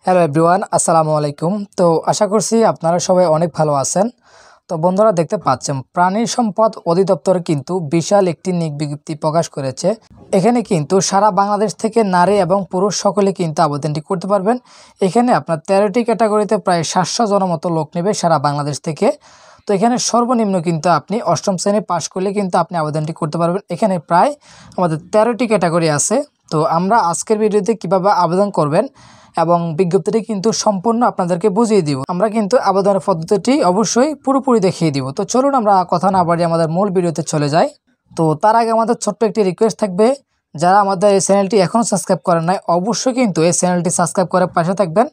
Hello everyone, আসসালামু আলাইকুম। তো আশা করছি আপনারা সবাই অনেক ভালো আছেন। তো বন্ধুরা, দেখতে পাচ্ছেন প্রাণী সম্পদ অধিদপ্তর কিন্তু বিশাল একটি নিয়োগ বিজ্ঞপ্তি প্রকাশ করেছে। এখানে কিন্তু সারা বাংলাদেশ থেকে নারী এবং পুরুষ সকলে কিন্তু আবেদনটি করতে পারবেন। এখানে আপনার 13টি ক্যাটাগরিতে প্রায় 700 জনের মতো লোক নেবে সারা বাংলাদেশ থেকে। তো এখানে সর্বনিম্ন কিন্তু আপনি অষ্টম শ্রেণী পাশ করলে কিন্তু আপনি আবেদনটি করতে পারবেন। এখানে প্রায় আমাদের 13টি ক্যাটাগরি আছে। তো আমরা আজকের ভিডিওতে কিভাবে আবেদন করবেন এবং বিজ্ঞপ্তিটি কিন্তু সম্পূর্ণ আপনাদেরকে বুঝিয়ে দিব। আমরা কিন্তু আবেদনের পদ্ধতিটি অবশ্যই পুরোপুরি দেখিয়ে দিব। তো চলুন আমরা কথা না বাড়িয়ে আমাদের মূল ভিডিওতে চলে যাই। তো তার আগে আমাদের ছোট্ট একটি রিকোয়েস্ট থাকবে, যারা আমাদের এই চ্যানেলটি এখনও সাবস্ক্রাইব করেন নাই অবশ্যই কিন্তু এই চ্যানেলটি সাবস্ক্রাইব করে পাশে থাকবেন।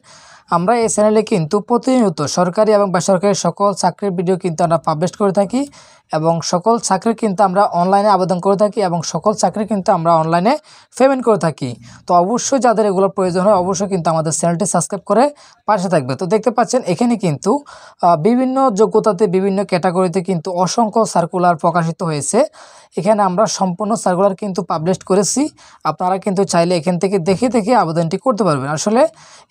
আমরা এই চ্যানেলে কিন্তু প্রতিনিয়ত সরকারি এবং বেসরকারি সকল চাকরির ভিডিও কিন্তু আমরা পাবলিশ করে থাকি এবং সকল চাকরি কিন্তু আমরা অনলাইনে আবেদন করে থাকি এবং সকল চাকরি কিন্তু আমরা অনলাইনে পেমেন্ট করে থাকি। তো অবশ্যই যাদের এগুলোর প্রয়োজন হয় অবশ্যই কিন্তু আমাদের চ্যানেলটি সাবস্ক্রাইব করে পাশে থাকবে। তো দেখতে পাচ্ছেন এখানে কিন্তু বিভিন্ন যোগ্যতাতে বিভিন্ন ক্যাটাগরিতে কিন্তু অসংখ্য সার্কুলার প্রকাশিত হয়েছে। এখানে আমরা সম্পূর্ণ সার্কুলার কিন্তু পাবলিশ করেছি। আপনারা কিন্তু চাইলে এখান থেকে দেখে দেখে আবেদনটি করতে পারবেন। আসলে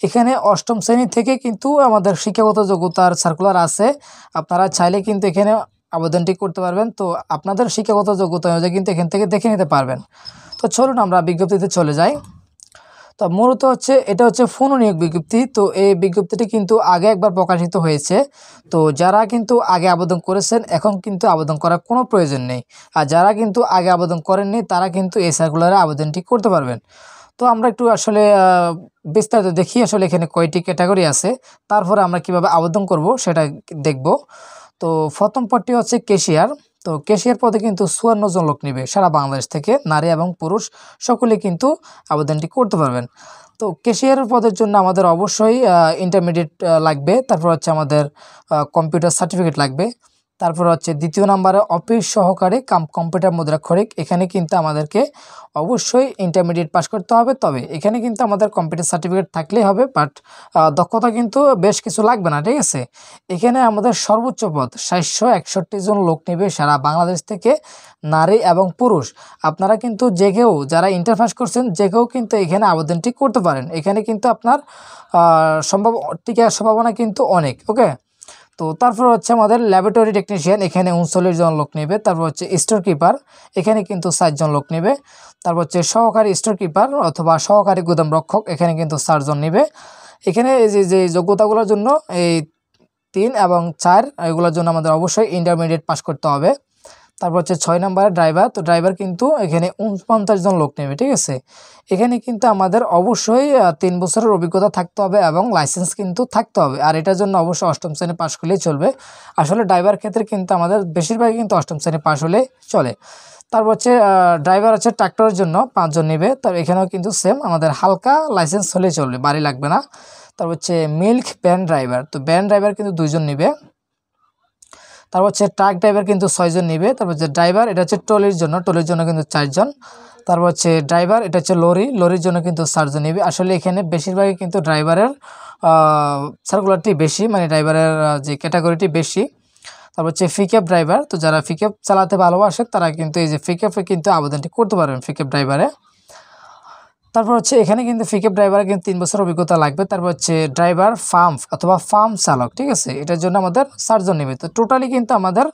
এখানে অষ্টম শ্রেণী থেকে কিন্তু আমাদের শিক্ষাগত যোগ্যতার সার্কুলার আছে। আপনারা চাইলে কিন্তু এখানে আবেদনটি করতে পারবেন। তো আপনাদের শিক্ষাগত যোগ্যতা অনুযায়ী কিন্তু এখান থেকে দেখে নিতে পারবেন। তো চলুন আমরা বিজ্ঞপ্তিতে চলে যাই। তো মূলত এটা হচ্ছে ফোন নিয়োগ বিজ্ঞপ্তি। তো এই বিজ্ঞপ্তিটি কিন্তু আগে একবার প্রকাশিত হয়েছে। তো যারা কিন্তু আগে আবেদন করেছেন এখন কিন্তু আবেদন করার কোনো প্রয়োজন নেই। আর যারা কিন্তু আগে আবেদন করেননি তারা কিন্তু এই সার্কুলারে আবেদনটি করতে পারবেন। তো আমরা একটু আসলে বিস্তারিত দেখি আসলে এখানে কয়টি ক্যাটাগরি আছে, তারপরে আমরা কিভাবে আবেদন করব সেটা দেখব। তো প্রথম পদটি হচ্ছে ক্যাশিয়ার। তো ক্যাশিয়ার পদে কিন্তু 54 জন লোক নেবে সারা বাংলাদেশ থেকে, নারী এবং পুরুষ সকলে কিন্তু আবেদনটি করতে পারবেন। তো ক্যাশিয়ার পদের জন্য আমাদের অবশ্যই ইন্টারমিডিয়েট লাগবে, তারপর হচ্ছে আমাদের কম্পিউটার সার্টিফিকেট লাগবে, তারপর হচ্ছে দ্বিতীয় নম্বরে অফিস সহকারী কম্পিউটার মুদ্রাক্ষরিক। এখানে কিন্তু আমাদেরকে অবশ্যই ইন্টারমিডিয়েট পাস করতে হবে। তবে এখানে কিন্তু আমাদের কম্পিউটার সার্টিফিকেট থাকলেই হবে, বাট দক্ষতা কিন্তু বেশ কিছু লাগবে না, ঠিক আছে। এখানে আমাদের সর্বোচ্চ পদ 761 জন লোক নেবে সারা বাংলাদেশ থেকে, নারী এবং পুরুষ। আপনারা কিন্তু যে কেউ যারা ইন্টার পাস করছেন যে কেউ কিন্তু এখানে আবেদনটি করতে পারেন। এখানে কিন্তু আপনার টিকার সম্ভাবনা কিন্তু অনেক। ওকে। তো তারপর হচ্ছে আমাদের ল্যাবরেটরি টেকনিশিয়ান, এখানে 39 জন লোক নেবে। তারপর হচ্ছে স্টোর কিপার, এখানে কিন্তু 60 জন লোক নেবে। তারপর হচ্ছে সহকারী স্টোর কিপার অথবা সহকারী গুদাম রক্ষক, এখানে কিন্তু 4 জন নেবে। এখানে এই যে যোগ্যতাগুলোর জন্য এই 3 এবং 4 এগুলোর জন্য আমাদের অবশ্যই ইন্টারমিডিয়েট পাস করতে হবে। তারপর হচ্ছে 6 নম্বরে ড্রাইভার। তো ড্রাইভার কিন্তু এখানে 49 জন লোক নেবে, ঠিক আছে। এখানে কিন্তু আমাদের অবশ্যই 3 বছরের অভিজ্ঞতা থাকতে হবে এবং লাইসেন্স কিন্তু থাকতে হবে। আর এটার জন্য অবশ্যই অষ্টম শ্রেণী পাস করলেই চলবে। আসলে ড্রাইভার ক্ষেত্রে কিন্তু আমাদের বেশিরভাগই কিন্তু অষ্টম শ্রেণী পাস হলে চলে। তারপর হচ্ছে ড্রাইভার হচ্ছে ট্রাক্টরের জন্য 5 জন নেবে। তার এখানেও কিন্তু সেম আমাদের হালকা লাইসেন্স হলেই চলবে, বাড়ি লাগবে না। তারপর হচ্ছে মিল্ক ভ্যান ড্রাইভার। তো ভ্যান ড্রাইভার কিন্তু 2 জন নেবে। তারপর হচ্ছে ট্রাক ড্রাইভার কিন্তু 6 জন নেবে। তারপর হচ্ছে ড্রাইভার, এটা হচ্ছে ট্রলির জন্য কিন্তু 4 জন। তারপর হচ্ছে ড্রাইভার, এটা হচ্ছে লরির জন্য কিন্তু 4 জন নেবে। আসলে এখানে বেশিরভাগই কিন্তু ড্রাইভারের সার্কুলারটি বেশি, মানে ড্রাইভারের যে ক্যাটাগরিটি বেশি। তারপর হচ্ছে পিকআপ ড্রাইভার। তো যারা পিকআপ চালাতে ভালোবাসে তারা কিন্তু এই যে পিকআপে কিন্তু আবেদনটি করতে পারবেন, পিকআপ ড্রাইভারে। তারপর হচ্ছে এখানে কিন্তু পিকআপ ড্রাইভারে কিন্তু 3 বছর অভিজ্ঞতা লাগবে। তারপর হচ্ছে ড্রাইভার ফার্ম অথবা ফার্ম চালক, ঠিক আছে। এটার জন্য আমাদের 4 জন নেবে। তো টোটালি কিন্তু আমাদের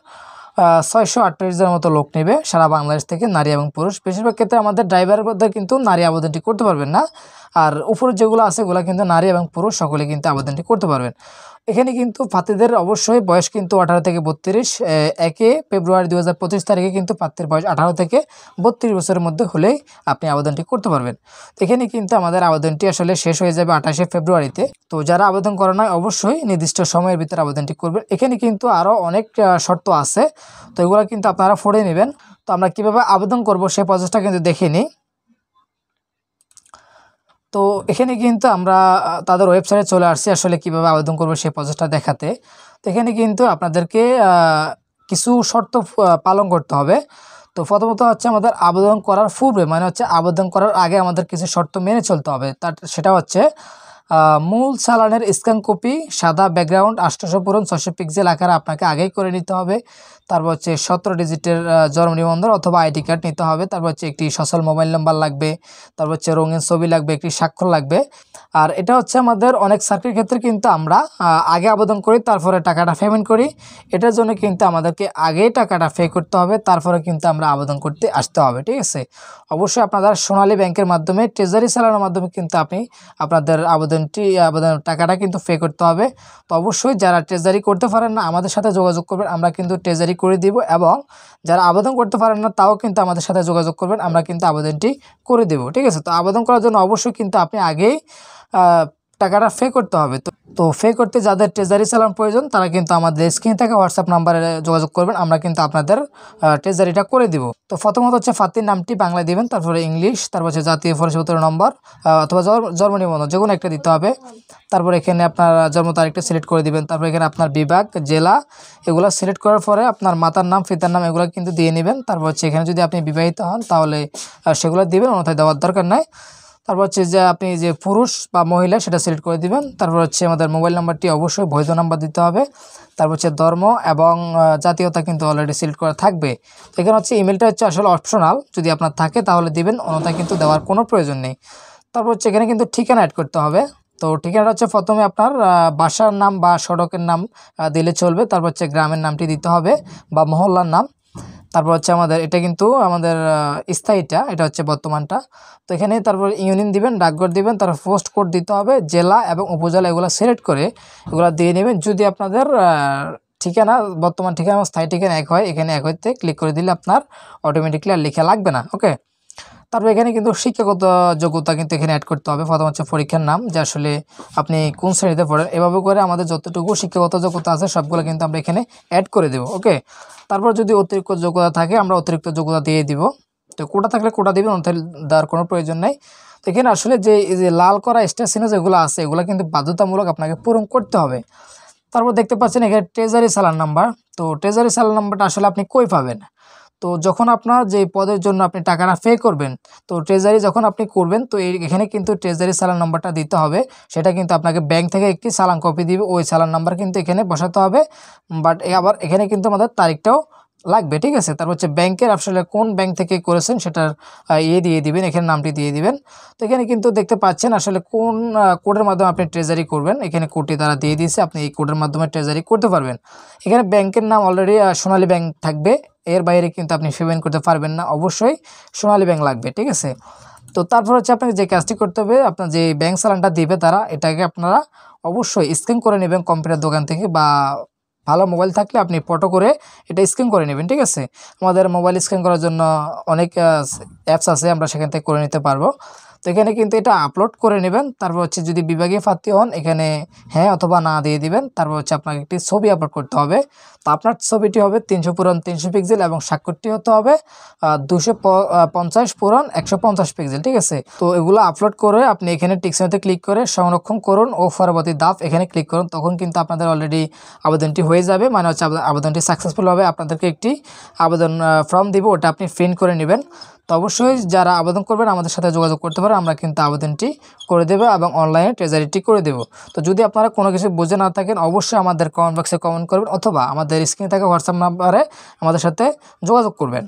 628 জনের মতো লোক নেবে সারা বাংলাদেশ থেকে, নারী এবং পুরুষ। বেশিরভাগ ক্ষেত্রে আমাদের ড্রাইভারের মধ্যে কিন্তু নারী আবেদনটি করতে পারবেন না। আর উপরে যেগুলো আছে ওগুলো কিন্তু নারী এবং পুরুষ সকলে কিন্তু আবেদনটি করতে পারবেন। এখানে কিন্তু প্রার্থীদের অবশ্যই বয়স কিন্তু 18 থেকে 32। 1 ফেব্রুয়ারি 2025 তারিখে কিন্তু প্রার্থীর বয়স 18 থেকে 32 বছরের মধ্যে হলেই আপনি আবেদনটি করতে পারবেন। এখানে কিন্তু আমাদের আবেদনটি আসলে শেষ হয়ে যাবে 28 ফেব্রুয়ারিতে। তো যারা আবেদন করেন নাই অবশ্যই নির্দিষ্ট সময়ের ভিতরে আবেদনটি করবেন। এখানে কিন্তু আরও অনেক শর্ত আছে, তো এগুলো কিন্তু আপনারা পড়ে নেবেন। তো আমরা কীভাবে আবেদন করব সেই প্রসেসটা কিন্তু দেখে নিই। তো এখানে কিন্তু আমরা তাদের ওয়েবসাইটে চলে আসছি আসলে কিভাবে আবেদন করবো সেই প্রসেসটা দেখাতে। তো এখানে কিন্তু আপনাদেরকে কিছু শর্ত পালন করতে হবে। তো প্রথমত হচ্ছে আমাদের আবেদন করার পূর্বে, মানে হচ্ছে আবেদন করার আগে আমাদের কিছু শর্ত মেনে চলতে হবে। সেটা হচ্ছে মূল চালানের স্ক্যান কপি, সাদা ব্যাকগ্রাউন্ড, 800 পূরণ 600 পিক্সেল আকারে আপনাকে আগেই করে নিতে হবে। তারপর হচ্ছে 17 ডিজিটের জন্ম নিবন্ধন অথবা আইডি কার্ড নিতে হবে। তারপর হচ্ছে একটি সচল মোবাইল নাম্বার লাগবে। তারপর হচ্ছে রঙিন ছবি লাগবে, একটি স্বাক্ষর লাগবে। আর এটা হচ্ছে আমাদের অনেক চাকরির ক্ষেত্রে কিন্তু আমরা আগে আবেদন করি, তারপরে টাকাটা পেমেন্ট করি। এটার জন্য কিন্তু আমাদেরকে আগেই টাকাটা পে করতে হবে, তারপরে কিন্তু আমরা আবেদন করতে আসতে হবে, ঠিক আছে। অবশ্যই আপনাদের সোনালী ব্যাংকের মাধ্যমে ট্রেজারি চালানোর মাধ্যমে কিন্তু আপনি আপনাদের আবেদন টাকাটা কিন্তু পে করতে হবে। তো অবশ্যই যারা ট্রেজারি করতে পারেন না আমাদের সাথে যোগাযোগ করবেন, আমরা কিন্তু ট্রেজারি করে দিব। এবং যারা আবেদন করতে পারেন না তাও কিন্তু আমাদের সাথে যোগাযোগ করবেন, আমরা কিন্তু আবেদনটি করে দেব, ঠিক আছে। তো আবেদন করার জন্য অবশ্যই কিন্তু আপনি আগেই টাকাটা পে করতে হবে। তো পে করতে যাদের ট্রেজারি চালান প্রয়োজন তারা কিন্তু আমাদের স্ক্রিনে থাকা হোয়াটসঅ্যাপ নাম্বারে যোগাযোগ করবেন, আমরা কিন্তু আপনাদের ট্রেজারিটা করে দিব। তো প্রথমত হচ্ছে প্রার্থীর নামটি বাংলায় দিবেন, তারপরে ইংলিশ, তারপর হচ্ছে জাতীয় পরিচয়পত্র নম্বর অথবা জন্ম নিবন্ধন যে কোনো একটা দিতে হবে। তারপর এখানে আপনার জন্ম তারিখটা সিলেক্ট করে দিবেন। তারপর এখানে আপনার বিভাগ, জেলা এগুলো সিলেক্ট করার পরে আপনার মাতার নাম, পিতার নাম এগুলো কিন্তু দিয়ে নেবেন। তারপর হচ্ছে এখানে যদি আপনি বিবাহিত হন তাহলে সেগুলো দিবেন, অন্যথায় দেওয়ার দরকার নাই। তারপর হচ্ছে যে আপনি যে পুরুষ বা মহিলা সেটা সিলেক্ট করে দিবেন। তারপর হচ্ছে আমাদের মোবাইল নাম্বারটি অবশ্যই বৈধ নাম্বার দিতে হবে। তারপর হচ্ছে ধর্ম এবং জাতীয়তা কিন্তু অলরেডি সিলেক্ট করা থাকবে। এখানে হচ্ছে ইমেলটা হচ্ছে আসলে অপশনাল, যদি আপনার থাকে তাহলে দিবেন, অন্যথায় কিন্তু দেওয়ার কোনো প্রয়োজন নেই। তারপর হচ্ছে এখানে কিন্তু ঠিকানা অ্যাড করতে হবে। তো ঠিকানাটা হচ্ছে প্রথমে আপনার বাসার নাম বা সড়কের নাম দিলে চলবে। তারপর হচ্ছে গ্রামের নামটি দিতে হবে বা মহল্লার নাম। তারপর হচ্ছে আমাদের এটা কিন্তু আমাদের স্থায়ীটা, এটা হচ্ছে বর্তমানটা। তো এখানে তারপর ইউনিয়ন দিবেন, ডাকঘর দিবেন, তারপর পোস্ট কোড দিতে হবে, জেলা এবং উপজেলা এগুলো সিলেক্ট করে এগুলো দিয়ে নেবেন। যদি আপনাদের ঠিকানা বর্তমান ঠিকানা এবং স্থায়ী ঠিকানা এক হয়, এখানে এক হইতে ক্লিক করে দিলে আপনার অটোমেটিকলি আর লেখা লাগবে না, ওকে। তারপর এখানে কিন্তু শিক্ষাগত যোগ্যতা কিন্তু এখানে অ্যাড করতে হবে। প্রথম হচ্ছে পরীক্ষার নাম, যে আসলে আপনি কোন শ্রেণীতে পড়েন, এভাবে করে আমাদের যতটুকু শিক্ষাগত যোগ্যতা আছে সবগুলো কিন্তু আমরা এখানে অ্যাড করে দেবো, ওকে। তারপর যদি অতিরিক্ত যোগ্যতা থাকে আমরা অতিরিক্ত যোগ্যতা দিয়ে দিব। তো কোটা থাকলে কোটা দিবেন, অন্যথায় দেওয়ার কোনো প্রয়োজন নেই। তো এখানে আসলে যে এই যে লাল করা স্টার চিহ্ন যেগুলো আছে এগুলো কিন্তু বাধ্যতামূলক আপনাকে পূরণ করতে হবে। তারপর দেখতে পাচ্ছেন এখানে ট্রেজারি চালান নাম্বার। তো ট্রেজারি চালান নাম্বারটা আসলে আপনি কই পাবেন? তো যখন আপনার যে পদের জন্য আপনি টাকাটা পে করবেন, তো ট্রেজারি যখন আপনি করবেন তো এখানে কিন্তু ট্রেজারি চালান নাম্বারটা দিতে হবে। সেটা কিন্তু আপনাকে ব্যাংক থেকে একটি চালান কপি দিবে, ওই চালান নাম্বার কিন্তু এখানে বসাতে হবে। বাট আবার এখানে কিন্তু আমাদের তারিখটাও লাগবে, ঠিক আছে। তারপর হচ্ছে ব্যাংকের আসলে কোন ব্যাংক থেকে করেছেন সেটার দিয়ে দিবেন, এখানে নামটি দিয়ে দিবেন। তো এখানে কিন্তু দেখতে পাচ্ছেন আসলে কোন কোডের মাধ্যমে আপনি ট্রেজারি করবেন, এখানে কোডটি তারা দিয়ে দিয়েছে, আপনি এই কোডের মাধ্যমে ট্রেজারি করতে পারবেন। এখানে ব্যাংকের নাম অলরেডি সোনালী ব্যাংক থাকবে, এর বাইরে কিন্তু আপনি পেমেন্ট করতে পারবেন না, অবশ্যই সোনালী ব্যাংক লাগবে, ঠিক আছে। তো তারপর হচ্ছে আপনাকে যে কাজটি করতে হবে, আপনার যে ব্যাংক চালানটা দিবে তারা, এটাকে আপনারা অবশ্যই স্ক্যান করে নেবেন কম্পিউটার দোকান থেকে, বা ভালো মোবাইল থাকলে আপনি ফটো করে এটা স্ক্যান করে নেবেন, ঠিক আছে। আমাদের মোবাইল স্ক্যান করার জন্য অনেক অ্যাপস আছে, আমরা সেখান থেকে করে নিতে পারবো। তো এখানে কিন্তু এটা আপলোড করে নেবেন। তারপর হচ্ছে যদি বিভাগীয় প্রার্থী হন এখানে হ্যাঁ অথবা না দিয়ে দিবেন। তারপর হচ্ছে আপনাকে একটি ছবি আপলোড করতে হবে। তো আপনার ছবিটি হবে 300 পুরন 300 পিক্সেল এবং স্বাক্ষরটি হতে হবে 250 পুরন 150 পিক্সেল, ঠিক আছে। তো এগুলো আপলোড করে আপনি এখানে টিকসিতে ক্লিক করে সংরক্ষণ করুন ও পরবর্তী ধাপ এখানে ক্লিক করুন। তখন কিন্তু আপনাদের অলরেডি আবেদনটি হয়ে যাবে, মানে হচ্ছে আবেদনটি সাকসেসফুল হবে। আপনাদেরকে একটি আবেদন ফর্ম দিব, ওটা আপনি প্রিন্ট করে নেবেন। তো অবশ্যই যারা আবেদন করবেন আমাদের সাথে যোগাযোগ করতে পারেন, আমরা কিন্তু আবেদনটি করে দেবো এবং অনলাইনে ট্রেজারিটি করে দেবো। তো যদি আপনারা কোনো কিছু বুঝে না থাকেন অবশ্যই আমাদের কমেন্ট বক্সে কমেন্ট করবেন অথবা আমাদের স্ক্রিনে থাকা হোয়াটসঅ্যাপ নাম্বারে আমাদের সাথে যোগাযোগ করবেন।